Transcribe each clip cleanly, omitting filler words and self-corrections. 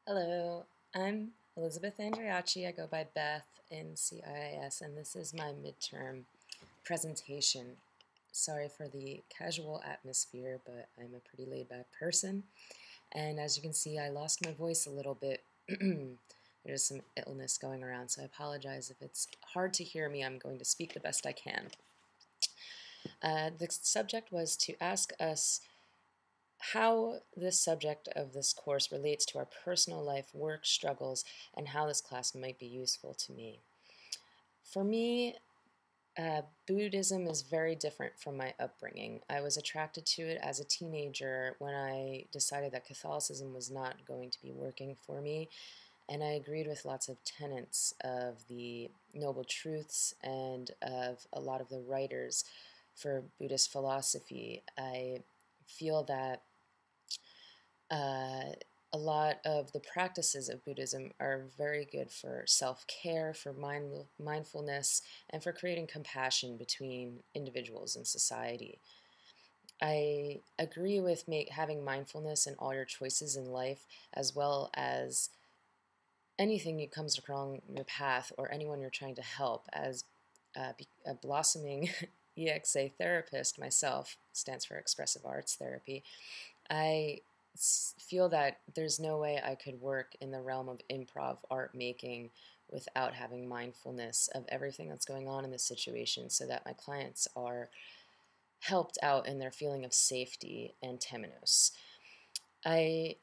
Hello, I'm Elizabeth Andreacci. I go by Beth in CIIS, and this is my midterm presentation. Sorry for the casual atmosphere, but I'm a pretty laid back person. And as you can see, I lost my voice a little bit. There's some illness going around, so I apologize if it's hard to hear me. I'm going to speak the best I can. The subject was to ask us how this subject of this course relates to our personal life, work, struggles, and how this class might be useful to me. For me, Buddhism is very different from my upbringing. I was attracted to it as a teenager when I decided that Catholicism was not going to be working for me, and I agreed with lots of tenets of the Noble Truths and of a lot of the writers for Buddhist philosophy. I feel that a lot of the practices of Buddhism are very good for self-care, for mindfulness, and for creating compassion between individuals and society. I agree with having mindfulness in all your choices in life, as well as anything that comes along your path or anyone you're trying to help. As a blossoming EXA therapist myself, stands for Expressive Arts Therapy, I feel that there's no way I could work in the realm of improv art making without having mindfulness of everything that's going on in the situation so that my clients are helped out in their feeling of safety and temenos. I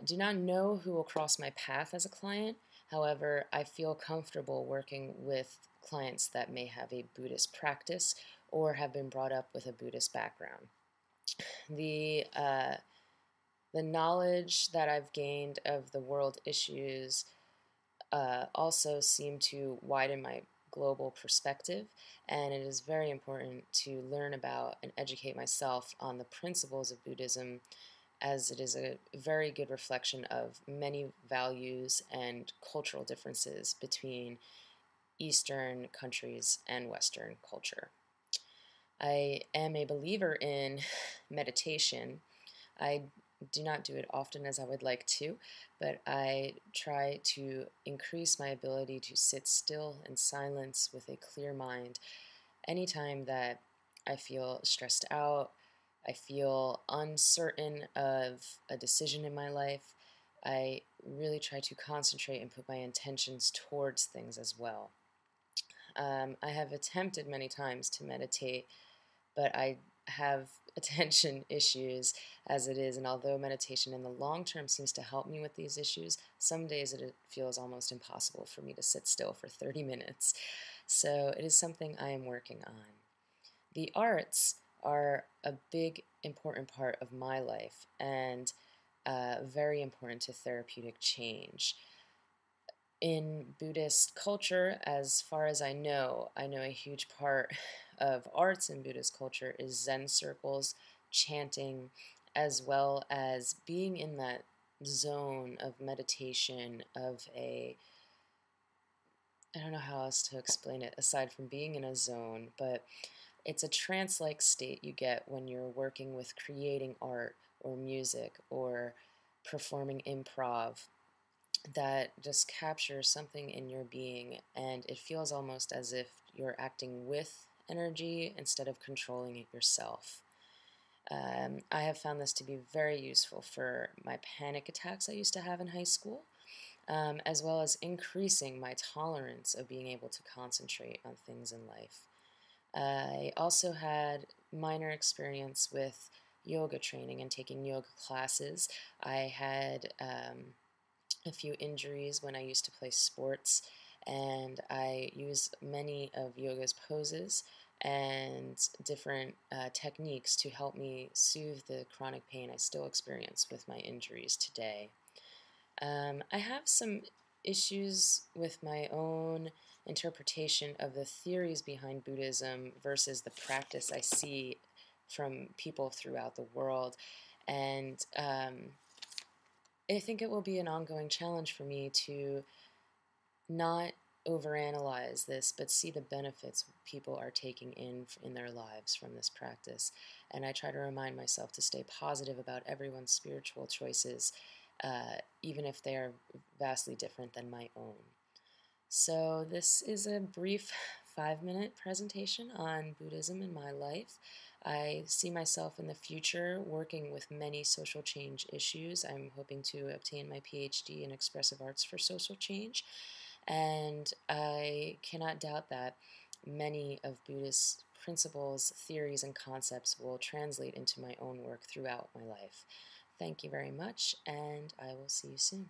do not know who will cross my path as a client. However, I feel comfortable working with clients that may have a Buddhist practice or have been brought up with a Buddhist background. The knowledge that I've gained of the world issues also seem to widen my global perspective, and it is very important to learn about and educate myself on the principles of Buddhism, as it is a very good reflection of many values and cultural differences between Eastern countries and Western culture. I am a believer in meditation. I do not do it often as I would like to, but I try to increase my ability to sit still in silence with a clear mind anytime that I feel stressed out, I feel uncertain of a decision in my life. I really try to concentrate and put my intentions towards things as well. I have attempted many times to meditate, but I have attention issues as it is, and although meditation in the long term seems to help me with these issues, some days it feels almost impossible for me to sit still for 30 minutes. So it is something I am working on. The arts are a big, important part of my life and very important to therapeutic change. In Buddhist culture, as far as I know a huge part of arts in Buddhist culture is Zen circles, chanting, as well as being in that zone of meditation, I don't know how else to explain it aside from being in a zone, but it's a trance-like state you get when you're working with creating art or music or performing improv that just captures something in your being, and it feels almost as if you're acting with energy instead of controlling it yourself. I have found this to be very useful for my panic attacks I used to have in high school, as well as increasing my tolerance of being able to concentrate on things in life. I also had minor experience with yoga training and taking yoga classes. I had a few injuries when I used to play sports, and I use many of yoga's poses and different techniques to help me soothe the chronic pain I still experience with my injuries today. I have some issues with my own interpretation of the theories behind Buddhism versus the practice I see from people throughout the world, and I think it will be an ongoing challenge for me to not overanalyze this, but see the benefits people are taking in their lives from this practice. And I try to remind myself to stay positive about everyone's spiritual choices even if they are vastly different than my own. So this is a brief 5-minute presentation on Buddhism in my life. I see myself in the future working with many social change issues. I'm hoping to obtain my PhD in expressive arts for social change, and I cannot doubt that many of Buddhist principles, theories, and concepts will translate into my own work throughout my life. Thank you very much, and I will see you soon.